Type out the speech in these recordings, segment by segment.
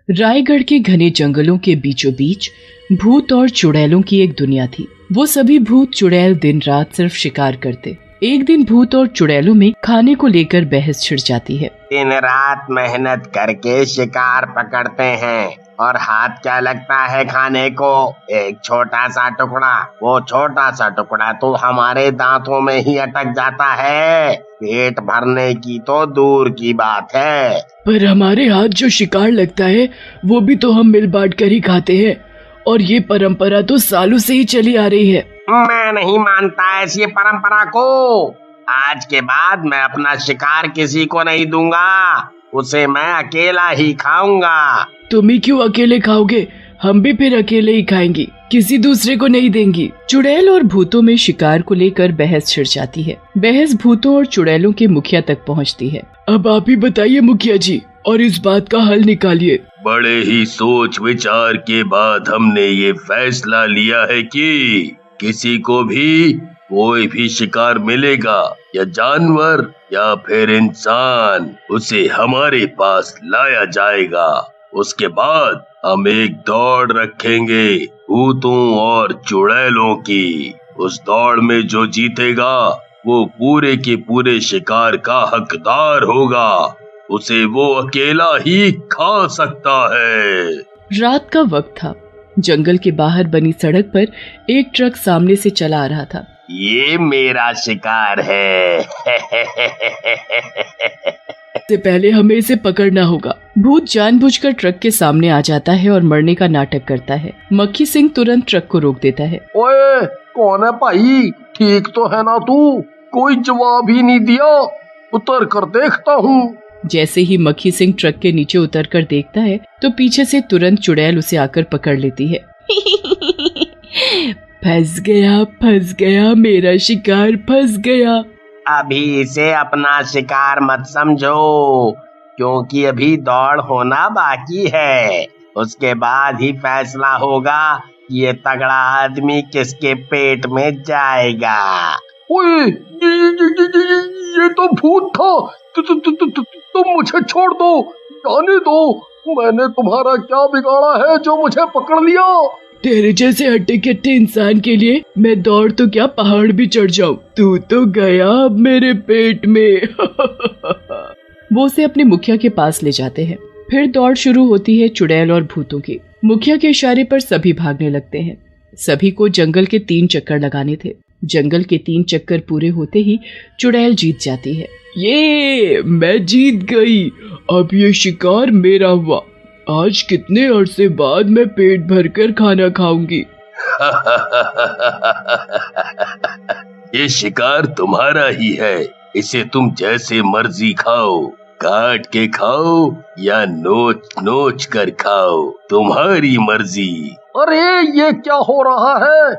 रायगढ़ के घने जंगलों के बीचों बीच भूत और चुड़ैलों की एक दुनिया थी। वो सभी भूत चुड़ैल दिन रात सिर्फ शिकार करते। एक दिन भूत और चुड़ैलों में खाने को लेकर बहस छिड़ जाती है। दिन रात मेहनत करके शिकार पकड़ते हैं और हाथ क्या लगता है खाने को, एक छोटा सा टुकड़ा। वो छोटा सा टुकड़ा तो हमारे दांतों में ही अटक जाता है, पेट भरने की तो दूर की बात है। पर हमारे हाथ जो शिकार लगता है वो भी तो हम मिल बांट कर ही खाते हैं, और ये परंपरा तो सालों से ही चली आ रही है। मैं नहीं मानता ऐसी परंपरा को। आज के बाद मैं अपना शिकार किसी को नहीं दूंगा, उसे मैं अकेला ही खाऊंगा। तुम ही क्यों अकेले खाओगे? हम भी फिर अकेले ही खाएंगी, किसी दूसरे को नहीं देंगी। चुड़ैल और भूतों में शिकार को लेकर बहस छिड़ जाती है। बहस भूतों और चुड़ैलों के मुखिया तक पहुंचती है। अब आप ही बताइए मुखिया जी, और इस बात का हल निकालिए। बड़े ही सोच विचार के बाद हमने ये फैसला लिया है कि किसी को भी कोई भी शिकार मिलेगा, या जानवर या फिर इंसान, उसे हमारे पास लाया जाएगा। उसके बाद हम एक दौड़ रखेंगे भूतों और चुड़ैलों की। उस दौड़ में जो जीतेगा वो पूरे के पूरे शिकार का हकदार होगा, उसे वो अकेला ही खा सकता है। रात का वक्त था। जंगल के बाहर बनी सड़क पर एक ट्रक सामने से चला आ रहा था। ये मेरा शिकार है। से पहले हमें इसे पकड़ना होगा। भूत जानबूझकर ट्रक के सामने आ जाता है और मरने का नाटक करता है। मक्खी सिंह तुरंत ट्रक को रोक देता है। ओए, कौन है भाई? ठीक तो है ना तू? कोई जवाब ही नहीं दिया। उतर कर देखता हूँ। जैसे ही मक्खी सिंह ट्रक के नीचे उतरकर देखता है तो पीछे से तुरंत चुड़ैल उसे आकर पकड़ लेती है। फंस गया मेरा शिकार, फंस गया। अभी इसे अपना शिकार मत समझो, क्योंकि अभी दौड़ होना बाकी है। उसके बाद ही फैसला होगा कि ये तगड़ा आदमी किसके पेट में जाएगा। ओए, ये तो भूत था। तुम मुझे छोड़ दो, जाने दो। मैंने तुम्हारा क्या बिगाड़ा है जो मुझे पकड़ लिया? तेरे जैसे हट्टे कट्टे इंसान के लिए मैं दौड़ तो क्या पहाड़ भी चढ़ जाऊं। तू तो गया अब मेरे पेट में। वो उसे अपने मुखिया के पास ले जाते हैं। फिर दौड़ शुरू होती है चुड़ैल और भूतों की। मुखिया के इशारे पर सभी भागने लगते हैं। सभी को जंगल के 3 चक्कर लगाने थे। जंगल के 3 चक्कर पूरे होते ही चुड़ैल जीत जाती है। ये मैं जीत गई, अब ये शिकार मेरा हुआ। आज कितने अरसे बाद मैं पेट भरकर खाना खाऊंगी। ये शिकार तुम्हारा ही है, इसे तुम जैसे मर्जी खाओ, काट के खाओ या नोच नोच कर खाओ, तुम्हारी मर्जी। अरे ये क्या हो रहा है?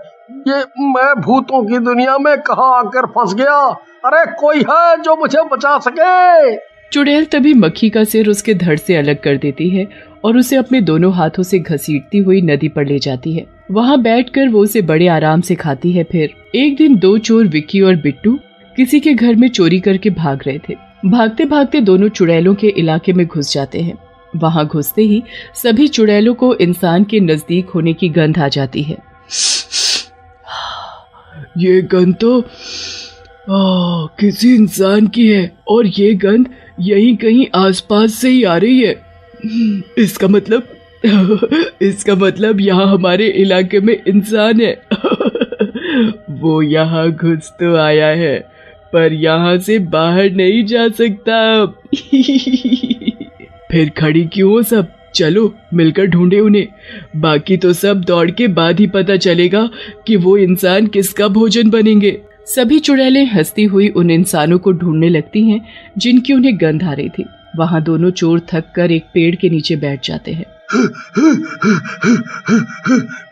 ये मैं भूतों की दुनिया में कहाँ आकर फंस गया? अरे कोई है जो मुझे बचा सके? चुड़ैल तभी मक्खी का सिर उसके धड़ से अलग कर देती है और उसे अपने दोनों हाथों से घसीटती हुई नदी पर ले जाती है। वहाँ बैठकर वो उसे बड़े आराम से खाती है। फिर एक दिन 2 चोर विक्की और बिट्टू किसी के घर में चोरी करके भाग रहे थे। भागते भागते दोनों चुड़ैलों के इलाके में घुस जाते हैं। वहाँ घुसते ही सभी चुड़ैलों को इंसान के नजदीक होने की गंध आ जाती है। ये गंध तो किसी इंसान की है, और ये गंध यहीं कहीं आसपास से ही आ रही है। इसका मतलब यहाँ हमारे इलाके में इंसान है। वो यहाँ घुस तो आया है, पर यहाँ से बाहर नहीं जा सकता। फिर खड़ी क्यों हो सब? चलो मिलकर ढूंढे उन्हें। बाकी तो सब दौड़ के बाद ही पता चलेगा कि वो इंसान किसका भोजन बनेंगे। सभी चुड़ैलें हंसती हुई उन इंसानों को ढूंढने लगती हैं जिनकी उन्हें गंध आ रही थी। वहाँ दोनों चोर थक कर एक पेड़ के नीचे बैठ जाते हैं।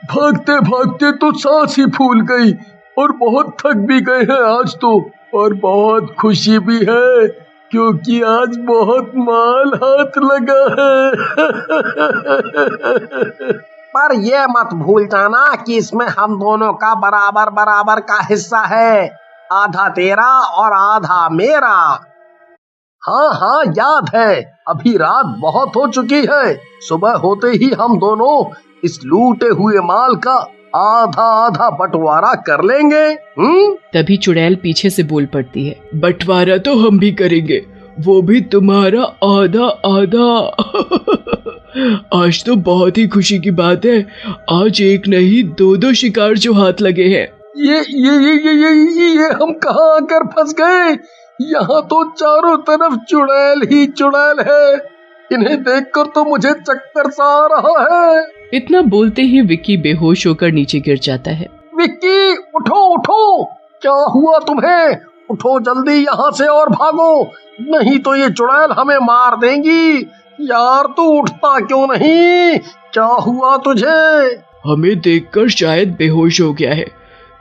भागते भागते तो सांस ही फूल गई और बहुत थक भी गए हैं आज तो, और बहुत खुशी भी है क्योंकि आज बहुत माल हाथ लगा है। पर ये मत भूल जाना कि इसमें हम दोनों का बराबर बराबर का हिस्सा है, आधा तेरा और आधा मेरा। हाँ हाँ याद है, अभी रात बहुत हो चुकी है, सुबह होते ही हम दोनों इस लूटे हुए माल का आधा आधा बंटवारा कर लेंगे। तभी चुड़ैल पीछे से बोल पड़ती है, बंटवारा तो हम भी करेंगे, वो भी तुम्हारा आधा आधा। आज तो बहुत ही खुशी की बात है, आज एक नहीं दो शिकार जो हाथ लगे हैं। ये हम कहाँ आकर फंस गए? यहाँ तो चारों तरफ चुड़ैल ही चुड़ैल है, इन्हें देखकर तो मुझे चक्कर सा आ रहा है। इतना बोलते ही विक्की बेहोश होकर नीचे गिर जाता है। विक्की उठो उठो, क्या हुआ तुम्हें? उठो जल्दी यहाँ से और भागो, नहीं तो ये चुड़ैल हमें मार देंगी। यार तू उठता क्यों नहीं? क्या हुआ तुझे? हमें देखकर शायद बेहोश हो गया है,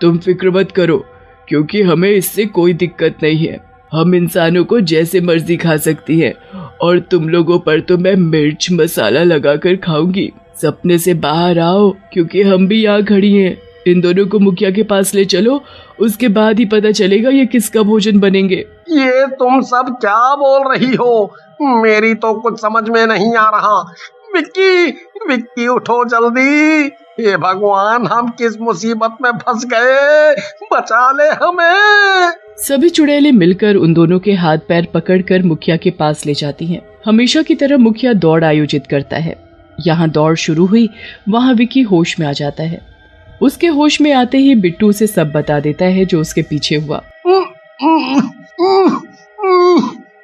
तुम फिक्र मत करो, क्योंकि हमें इससे कोई दिक्कत नहीं है। हम इंसानों को जैसे मर्जी खा सकती है, और तुम लोगों पर तो मैं मिर्च मसाला लगाकर खाऊंगी। सपने से बाहर आओ, क्योंकि हम भी यहाँ खड़ी हैं। इन दोनों को मुखिया के पास ले चलो, उसके बाद ही पता चलेगा ये किसका भोजन बनेंगे। ये तुम सब क्या बोल रही हो? मेरी तो कुछ समझ में नहीं आ रहा। विक्की उठो जल्दी, हे भगवान हम किस मुसीबत में फंस गए, बचा ले हमें। सभी चुड़ैलें मिलकर उन दोनों के हाथ पैर पकड़कर मुखिया के पास ले जाती हैं। हमेशा की तरह मुखिया दौड़ आयोजित करता है। यहाँ दौड़ शुरू हुई, वहाँ विक्की होश में आ जाता है। उसके होश में आते ही बिट्टू उसे सब बता देता है जो उसके पीछे हुआ।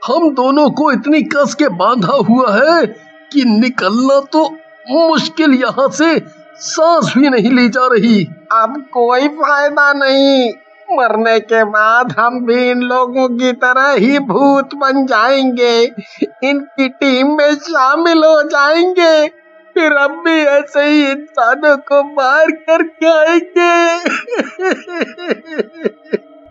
हम दोनों को इतनी कस के बांधा हुआ है कि निकलना तो मुश्किल, यहाँ से सांस भी नहीं ली जा रही। अब कोई फायदा नहीं, मरने के बाद हम भी इन लोगों की तरह ही भूत बन जाएंगे, इनकी टीम में शामिल हो जाएंगे, फिर हम भी ऐसे ही इंसानों को मार कर खाएंगे।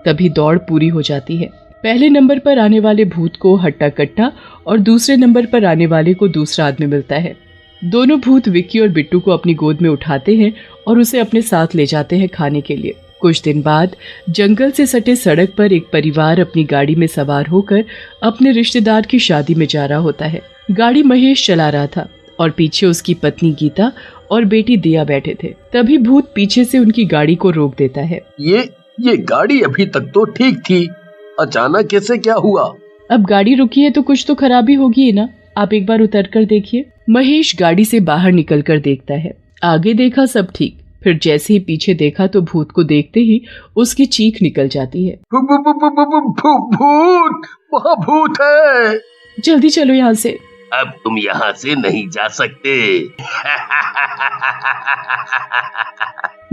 तभी दौड़ पूरी हो जाती है। पहले नंबर पर आने वाले भूत को हट्टा कट्टा और दूसरे नंबर पर आने वाले को दूसरा आदमी मिलता है। दोनों भूत विक्की और बिट्टू को अपनी गोद में उठाते हैं और उसे अपने साथ ले जाते हैं खाने के लिए। कुछ दिन बाद जंगल से सटे सड़क पर एक परिवार अपनी गाड़ी में सवार होकर अपने रिश्तेदार की शादी में जा रहा होता है। गाड़ी महेश चला रहा था और पीछे उसकी पत्नी गीता और बेटी दिया बैठे थे। तभी भूत पीछे से उनकी गाड़ी को रोक देता है। ये गाड़ी अभी तक तो ठीक थी, अचानक कैसे क्या हुआ? अब गाड़ी रुकी है तो कुछ तो खराबी होगी है ना, आप एक बार उतर कर देखिए। महेश गाड़ी से बाहर निकल कर देखता है। आगे देखा सब ठीक, फिर जैसे ही पीछे देखा तो भूत को देखते ही उसकी चीख निकल जाती है। भूत, वहाँ भूत है। जल्दी चलो यहाँ से। अब तुम यहाँ से नहीं जा सकते।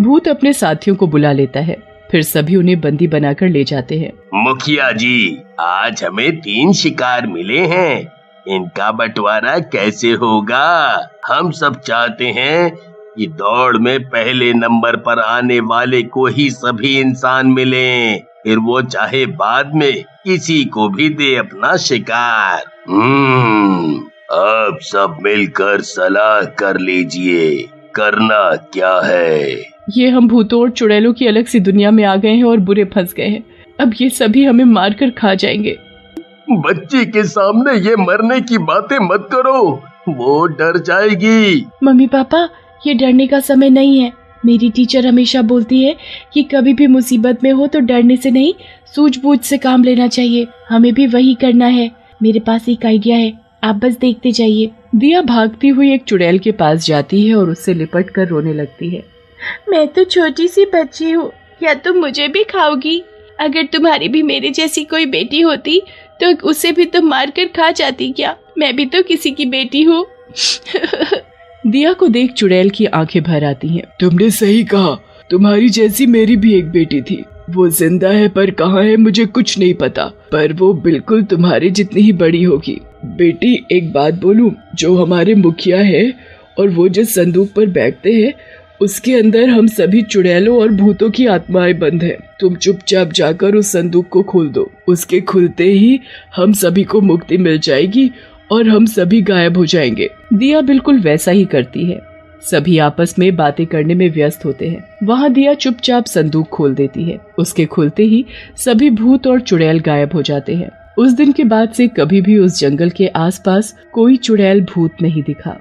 भूत अपने साथियों को बुला लेता है, फिर सभी उन्हें बंदी बनाकर ले जाते हैं। मुखिया जी, आज हमें 3 शिकार मिले हैं, इनका बंटवारा कैसे होगा? हम सब चाहते हैं कि दौड़ में पहले नंबर पर आने वाले को ही सभी इंसान मिलें, फिर वो चाहे बाद में किसी को भी दे अपना शिकार। आप सब मिलकर सलाह कर लीजिए, करना क्या है? ये हम भूतों और चुड़ैलों की अलग सी दुनिया में आ गए हैं और बुरे फंस गए हैं। अब ये सभी हमें मारकर खा जाएंगे। बच्ची के सामने ये मरने की बातें मत करो, वो डर जाएगी। मम्मी पापा, ये डरने का समय नहीं है। मेरी टीचर हमेशा बोलती है कि कभी भी मुसीबत में हो तो डरने से नहीं, सूझबूझ से काम लेना चाहिए। हमें भी वही करना है। मेरे पास एक आइडिया है, आप बस देखते जाइए। दिया भागती हुई एक चुड़ैल के पास जाती है और उससे लिपट कर रोने लगती है। मैं तो छोटी सी बच्ची हूँ, या तुम मुझे भी खाओगी? अगर तुम्हारी भी मेरे जैसी कोई बेटी होती तो उसे भी तुम मार कर खा जाती क्या? मैं भी तो किसी की बेटी हूँ। दिया को देख चुड़ैल की आंखें भर आती हैं। तुमने सही कहा, तुम्हारी जैसी मेरी भी एक बेटी थी। वो जिंदा है पर कहाँ है मुझे कुछ नहीं पता, पर वो बिल्कुल तुम्हारे जितनी ही बड़ी होगी। बेटी एक बात बोलूं, जो हमारे मुखिया है और वो जिस संदूक पर बैठते हैं उसके अंदर हम सभी चुड़ैलों और भूतों की आत्माएं बंद है। तुम चुपचाप जाकर उस संदूक को खोल दो, उसके खुलते ही हम सभी को मुक्ति मिल जाएगी और हम सभी गायब हो जाएंगे। दिया बिल्कुल वैसा ही करती है। सभी आपस में बातें करने में व्यस्त होते हैं। वहाँ दिया चुपचाप संदूक खोल देती है। उसके खुलते ही सभी भूत और चुड़ैल गायब हो जाते हैं। उस दिन के बाद से कभी भी उस जंगल के आसपास कोई चुड़ैल भूत नहीं दिखा।